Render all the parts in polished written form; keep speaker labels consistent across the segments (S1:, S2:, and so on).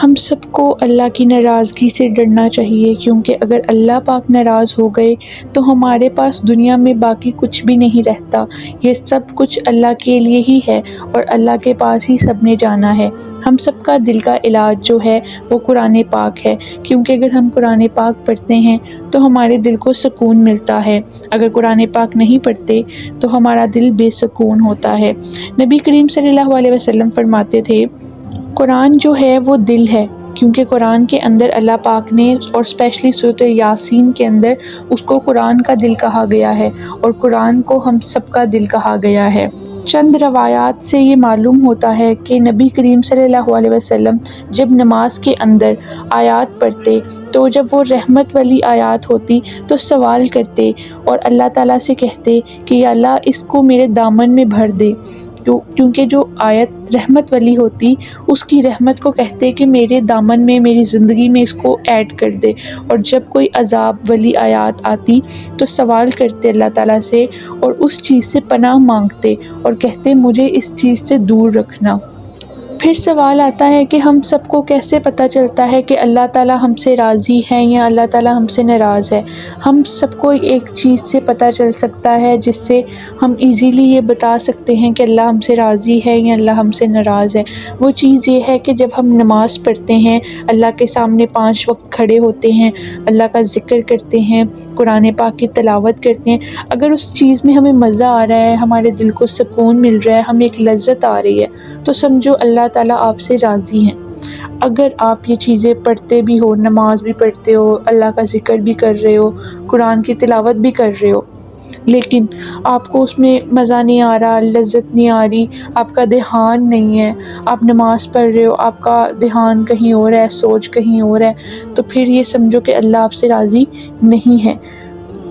S1: ہم سب کو اللہ کی ناراضگی سے ڈرنا چاہیے، کیونکہ اگر اللہ پاک ناراض ہو گئے تو ہمارے پاس دنیا میں باقی کچھ بھی نہیں رہتا۔ یہ سب کچھ اللہ کے لیے ہی ہے اور اللہ کے پاس ہی سب نے جانا ہے۔ ہم سب کا دل کا علاج جو ہے وہ قرآن پاک ہے، کیونکہ اگر ہم قرآن پاک پڑھتے ہیں تو ہمارے دل کو سکون ملتا ہے۔ اگر قرآن پاک نہیں پڑھتے تو ہمارا دل بے سکون ہوتا ہے۔ نبی کریم صلی اللہ علیہ وسلم فرماتے تھے، قرآن جو ہے وہ دل ہے، کیونکہ قرآن کے اندر اللہ پاک نے اور اسپیشلی سورۃ یاسین کے اندر اس کو قرآن کا دل کہا گیا ہے اور قرآن کو ہم سب کا دل کہا گیا ہے۔ چند روایات سے یہ معلوم ہوتا ہے کہ نبی کریم صلی اللہ علیہ وسلم جب نماز کے اندر آیات پڑھتے تو جب وہ رحمت والی آیات ہوتی تو سوال کرتے اور اللہ تعالیٰ سے کہتے کہ یا اللہ اس کو میرے دامن میں بھر دے، کیونکہ جو آیت رحمت والی ہوتی اس کی رحمت کو کہتے کہ میرے دامن میں، میری زندگی میں اس کو ایڈ کر دے، اور جب کوئی عذاب والی آیات آتی تو سوال کرتے اللہ تعالیٰ سے اور اس چیز سے پناہ مانگتے اور کہتے مجھے اس چیز سے دور رکھنا۔ پھر سوال آتا ہے کہ ہم سب کو کیسے پتہ چلتا ہے کہ اللہ تعالیٰ ہم سے راضی ہے یا اللہ تعالیٰ ہم سے ناراض ہے؟ ہم سب کو ایک چیز سے پتہ چل سکتا ہے جس سے ہم ایزیلی یہ بتا سکتے ہیں کہ اللہ ہم سے راضی ہے یا اللہ ہم سے ناراض ہے۔ وہ چیز یہ ہے کہ جب ہم نماز پڑھتے ہیں، اللہ کے سامنے 5 وقت کھڑے ہوتے ہیں، اللہ کا ذکر کرتے ہیں، قرآن پاک کی تلاوت کرتے ہیں، اگر اس چیز میں ہمیں مزہ آ رہا ہے، ہمارے دل کو سکون مل رہا ہے، ہمیں ایک لذت آ رہی ہے، تو سمجھو اللہ تعالیٰ آپ سے راضی ہیں۔ اگر آپ یہ چیزیں پڑھتے بھی ہو، نماز بھی پڑھتے ہو، اللہ کا ذکر بھی کر رہے ہو، قرآن کی تلاوت بھی کر رہے ہو، لیکن آپ کو اس میں مزہ نہیں آ رہا، لذت نہیں آ رہی، آپ کا دھیان نہیں ہے، آپ نماز پڑھ رہے ہو، آپ کا دھیان کہیں اور ہے، سوچ کہیں اور ہے، تو پھر یہ سمجھو کہ اللہ آپ سے راضی نہیں ہے۔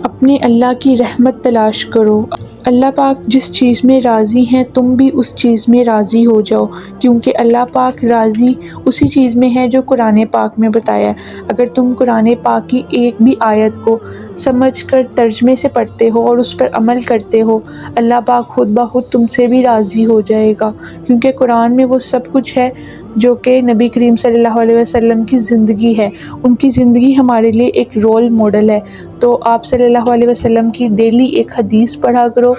S1: اپنے اللہ کی رحمت تلاش کرو۔ اللہ پاک جس چیز میں راضی ہیں تم بھی اس چیز میں راضی ہو جاؤ، کیونکہ اللہ پاک راضی اسی چیز میں ہے جو قرآن پاک میں بتایا ہے۔ اگر تم قرآن پاک کی ایک بھی آیت کو سمجھ کر ترجمے سے پڑھتے ہو اور اس پر عمل کرتے ہو، اللہ پاک خود بخود تم سے بھی راضی ہو جائے گا، کیونکہ قرآن میں وہ سب کچھ ہے جو کہ نبی کریم صلی اللہ علیہ وسلم کی زندگی ہے۔ ان کی زندگی ہمارے لیے ایک رول ماڈل ہے، تو آپ صلی اللہ علیہ وسلم کی ڈیلی ایک حدیث پڑھا کرو،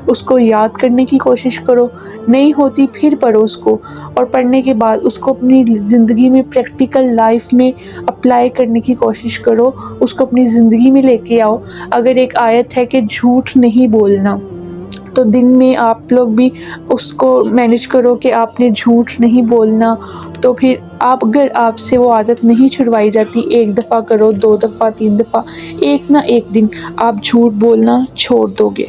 S1: اس کو یاد کرنے کی کوشش کرو، نہیں ہوتی پھر پڑھو اس کو، اور پڑھنے کے بعد اس کو اپنی زندگی میں پریکٹیکل لائف میں اپلائی کرنے کی کوشش کرو، اس کو اپنی زندگی میں لے کے آؤ۔ اگر ایک آیت ہے کہ جھوٹ نہیں بولنا، تو دن میں آپ لوگ بھی اس کو مینیج کرو کہ آپ نے جھوٹ نہیں بولنا، تو پھر اگر آپ سے وہ عادت نہیں چھڑوائی جاتی، 1 دفعہ کرو، 2 دفعہ، 3 دفعہ، ایک نہ ایک دن آپ جھوٹ بولنا چھوڑ دو گے۔